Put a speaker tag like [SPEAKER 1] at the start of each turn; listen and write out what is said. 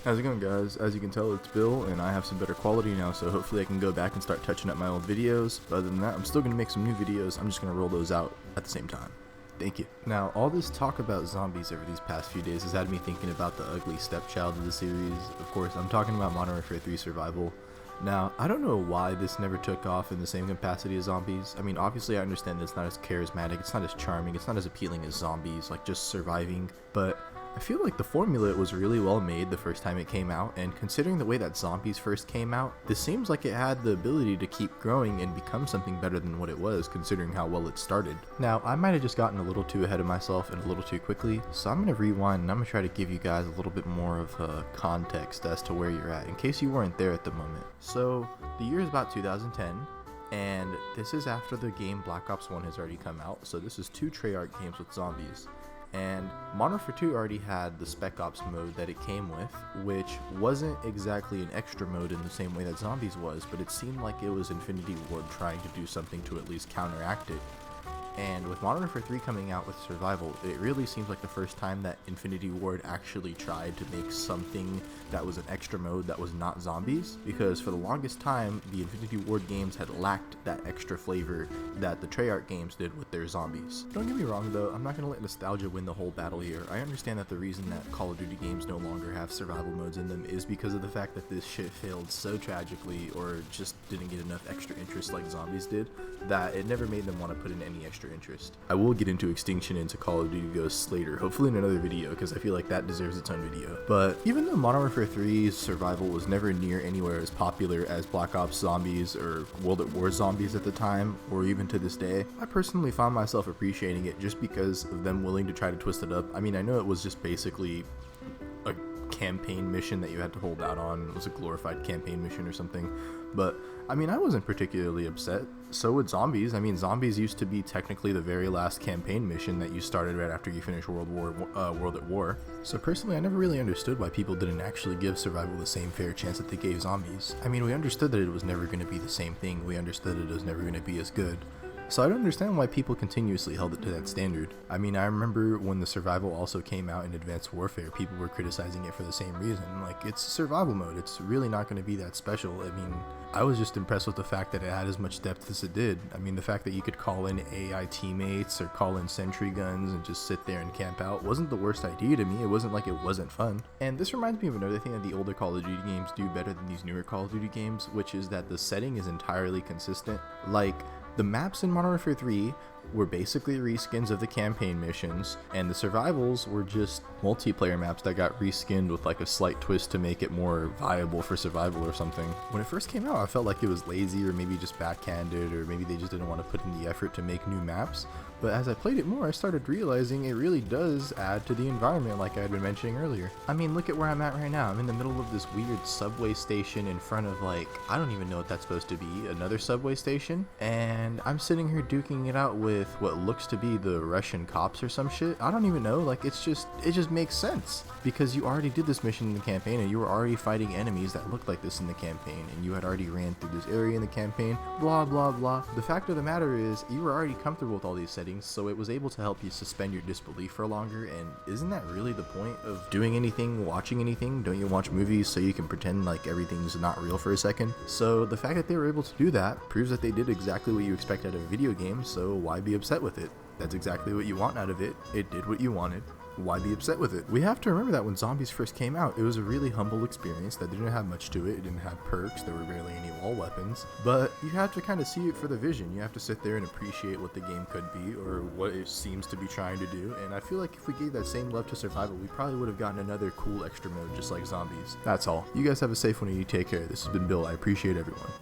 [SPEAKER 1] How's it going, guys? As you can tell, it's Bill, and I have some better quality now, so hopefully I can go back and start touching up my old videos. But other than that, I'm still going to make some new videos. I'm just going to roll those out at the same time. Thank you. Now, all this talk about zombies over these past few days has had me thinking about the ugly stepchild of the series. Of course, I'm talking about Modern Warfare 3 Survival. Now, I don't know why this never took off in the same capacity as zombies. I mean, obviously I understand that it's not as charismatic, it's not as charming, it's not as appealing as zombies, like just surviving, but I feel like the formula was really well made the first time it came out, and considering the way that zombies first came out, this seems like it had the ability to keep growing and become something better than what it was, considering how well it started. Now, I might have just gotten a little too ahead of myself and a little too quickly, so I'm going to rewind and I'm going to try to give you guys a little bit more of context as to where you're at, in case you weren't there at the moment. So, the year is about 2010. And this is after the game Black Ops 1 has already come out, so this is 2 Treyarch games with zombies. And Modern Warfare 2 already had the Spec Ops mode that it came with, which wasn't exactly an extra mode in the same way that Zombies was, but it seemed like it was Infinity Ward trying to do something to at least counteract it. And with Modern Warfare 3 coming out with Survival, it really seems like the first time that Infinity Ward actually tried to make something that was an extra mode that was not zombies, because for the longest time, the Infinity Ward games had lacked that extra flavor that the Treyarch games did with their zombies. Don't get me wrong though, I'm not going to let nostalgia win the whole battle here. I understand that the reason that Call of Duty games no longer have survival modes in them is because of the fact that this shit failed so tragically, or just didn't get enough extra interest like zombies did, that it never made them want to put in any extra interest. I will get into Extinction into Call of Duty Ghosts later, hopefully in another video, because I feel like that deserves its own video. But even though Modern Warfare 3's Survival was never near anywhere as popular as Black Ops Zombies or World at War Zombies at the time, or even to this day, I personally found myself appreciating it just because of them willing to try to twist it up. I mean, I know it was just basically a campaign mission that you had to hold out on. It was a glorified campaign mission or something, but I mean, I wasn't particularly upset. So with Zombies, I mean, Zombies used to be technically the very last campaign mission that you started right after you finished World at War. So personally, I never really understood why people didn't actually give Survival the same fair chance that they gave Zombies. I mean, we understood that it was never going to be the same thing. We understood that it was never going to be as good. So I don't understand why people continuously held it to that standard. I mean, I remember when the Survival also came out in Advanced Warfare, people were criticizing it for the same reason. Like, it's survival mode, it's really not going to be that special. I mean, I was just impressed with the fact that it had as much depth as it did. I mean, the fact that you could call in AI teammates or call in sentry guns and just sit there and camp out wasn't the worst idea to me. It wasn't like it wasn't fun. And this reminds me of another thing that the older Call of Duty games do better than these newer Call of Duty games, which is that the setting is entirely consistent. Like, the maps in Modern Warfare 3 were basically reskins of the campaign missions, and the survivals were just multiplayer maps that got reskinned with like a slight twist to make it more viable for survival or something. When it first came out, I felt like it was lazy, or maybe just backhanded, or maybe they just didn't want to put in the effort to make new maps. But as I played it more, I started realizing it really does add to the environment, like I had been mentioning earlier. I mean, look at where I'm at right now. I'm in the middle of this weird subway station in front of, like, I don't even know what that's supposed to be, another subway station, and I'm sitting here duking it out with what looks to be the Russian cops or some shit. I don't even know, like, it just makes sense, because you already did this mission in the campaign, and you were already fighting enemies that looked like this in the campaign, and you had already ran through this area in the campaign, blah blah blah. The fact of the matter is, you were already comfortable with all these settings, so it was able to help you suspend your disbelief for longer. And isn't that really the point of doing anything, watching anything? Don't you watch movies so you can pretend like everything's not real for a second? So the fact that they were able to do that proves that they did exactly what you expect out of a video game, so why be upset with it? That's exactly what you want out of it. It did what you wanted. Why be upset with it? We have to remember that when Zombies first came out, it was a really humble experience that didn't have much to it. It didn't have perks, there were barely any wall weapons, but you have to kind of see it for the vision. You have to sit there and appreciate what the game could be, or what it seems to be trying to do, and I feel like if we gave that same love to Survival, we probably would have gotten another cool extra mode just like Zombies. That's all. You guys have a safe one and you take care. This has been Bill. I appreciate everyone.